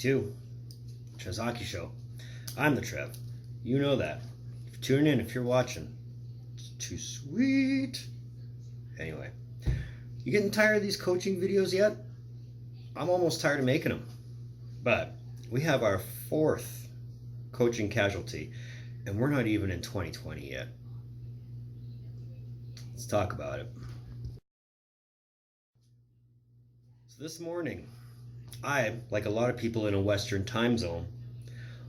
52, Trev's Hockey Show. I'm the Trev. You know that. Tune in if you're watching. It's too sweet. Anyway, you getting tired of these coaching videos yet? I'm almost tired of making them. But we have our fourth coaching casualty, and we're not even in 2020 yet. Let's talk about it. So this morning, I, like a lot of people in a Western time zone,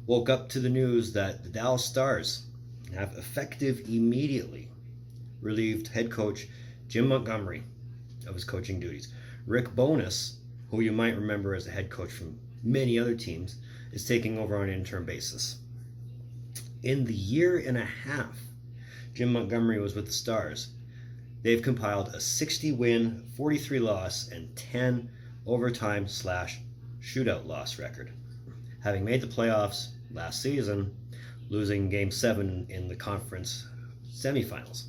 woke up to the news that the Dallas Stars have effective immediately relieved head coach Jim Montgomery of his coaching duties. Rick Bowness, who you might remember as a head coach from many other teams, is taking over on an interim basis. In the year and a half Jim Montgomery was with the Stars, they've compiled a 60-win, 43-loss, and 10 overtime/shootout loss record, having made the playoffs last season, losing Game 7 in the conference semifinals.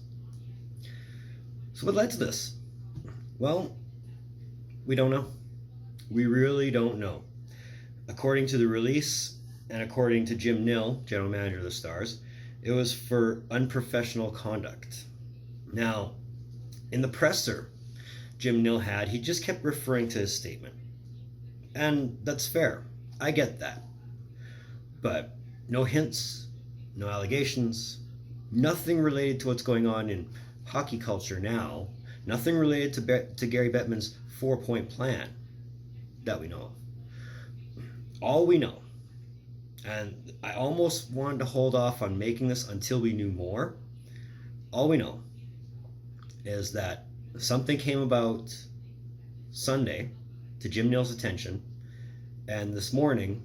So what led to this? Well, we don't know. We really don't know. According to the release, and according to Jim Nill, general manager of the Stars, it was for unprofessional conduct. Now, in the presser Jim Nill had, he just kept referring to his statement. And that's fair. I get that. But no hints, no allegations, nothing related to what's going on in hockey culture now, nothing related to Gary Bettman's 4-point plan that we know of. All we know, and I almost wanted to hold off on making this until we knew more, all we know is that something came about Sunday to Jim Nill's attention, and this morning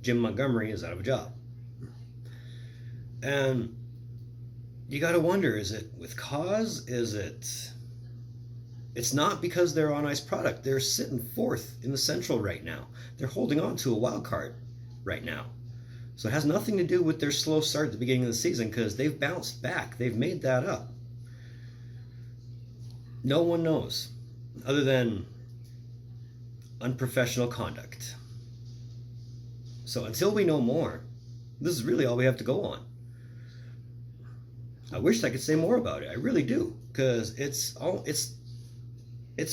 Jim Montgomery is out of a job. And you got to wonder, is it with cause? It's not because they're on ice product. They're sitting fourth in the Central right now. They're holding on to a wild card right now. So it has nothing to do with their slow start at the beginning of the season, because they've bounced back. They've made that up. No one knows, other than unprofessional conduct. So until we know more, this is really all we have to go on. I wish I could say more about it. I really do, because it's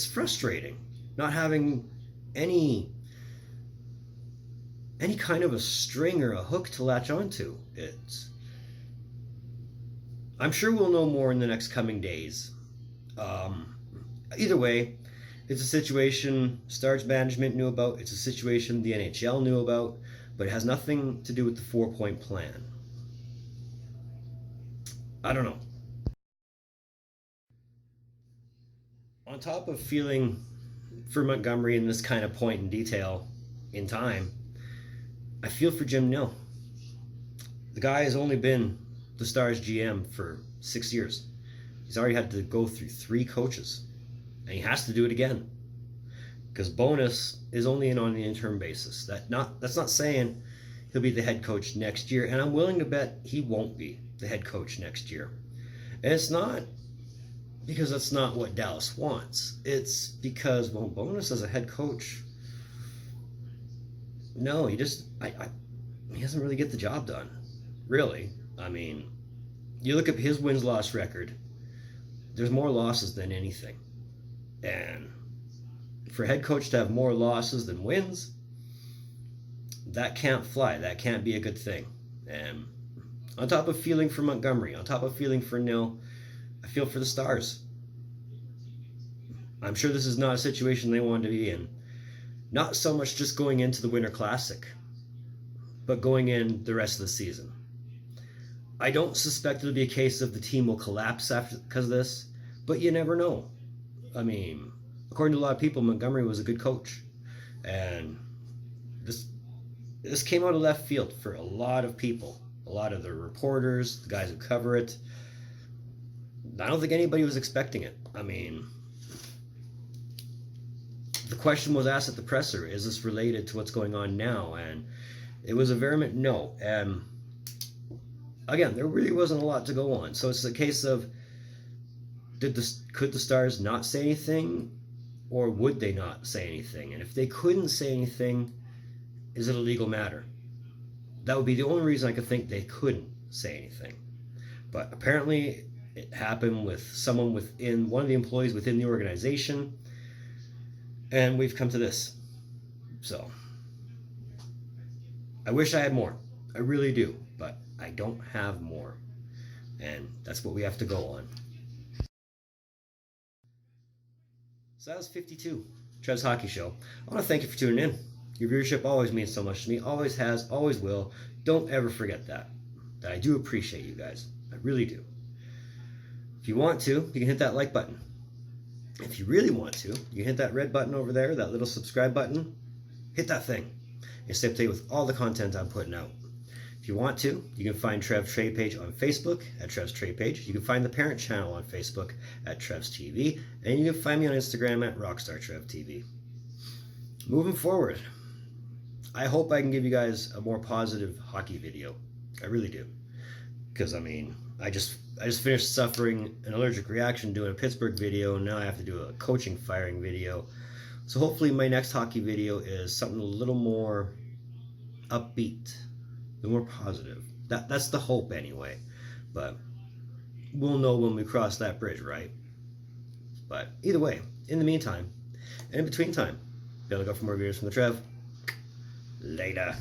frustrating not having any kind of a string or a hook to latch onto. I'm sure we'll know more in the next coming days. Either way, it's a situation Stars management knew about. It's a situation the NHL knew about, but it has nothing to do with the 4-point plan. I don't know. On top of feeling for Montgomery in this kind of point in detail in time, I feel for Jim Nill. The guy has only been the Stars GM for 6 years. He's already had to go through 3 coaches, and he has to do it again, because Bonus is only in on the interim basis. That's not saying he'll be the head coach next year, and I'm willing to bet he won't be the head coach next year. And it's not because that's not what Dallas wants. It's because, well, Bonus as a head coach, no, he doesn't really get the job done, really. I mean, you look at his wins-loss record, there's more losses than anything. And for a head coach to have more losses than wins, that can't fly. That can't be a good thing. And on top of feeling for Montgomery, on top of feeling for Nill, I feel for the Stars. I'm sure this is not a situation they wanted to be in. Not so much just going into the Winter Classic, but going in the rest of the season. I don't suspect it'll be a case of the team will collapse because of this, but you never know. I mean, according to a lot of people, Montgomery was a good coach. And this came out of left field for a lot of people. A lot of the reporters, the guys who cover it. I don't think anybody was expecting it. I mean, the question was asked at the presser, is this related to what's going on now? And it was a vehement no. And again, there really wasn't a lot to go on. So it's a case of, could the Stars not say anything, or would they not say anything? And if they couldn't say anything, is it a legal matter? That would be the only reason I could think they couldn't say anything. But apparently it happened with someone within one of the employees within the organization, and we've come to this. So I wish I had more. I really do, but I don't have more. And that's what we have to go on. So that was 52, Trev's Hockey Show. I want to thank you for tuning in. Your viewership always means so much to me. Always has, always will. Don't ever forget that. That I do appreciate you guys. I really do. If you want to, you can hit that like button. If you really want to, you can hit that red button over there, that little subscribe button. Hit that thing. And stay up to date with all the content I'm putting out. If you want to, you can find Trev's Trade Page on Facebook at Trev's Trade Page. You can find the parent channel on Facebook at Trev's TV. And you can find me on Instagram at Rockstar Trev TV. Moving forward, I hope I can give you guys a more positive hockey video. I really do. Because, I mean, I just finished suffering an allergic reaction doing a Pittsburgh video, and now I have to do a coaching firing video. So hopefully my next hockey video is something a little more upbeat, a little more positive. That's the hope anyway. But we'll know when we cross that bridge, right? But either way, in the meantime, and in between time, be able to go for more videos from the Trev. Later.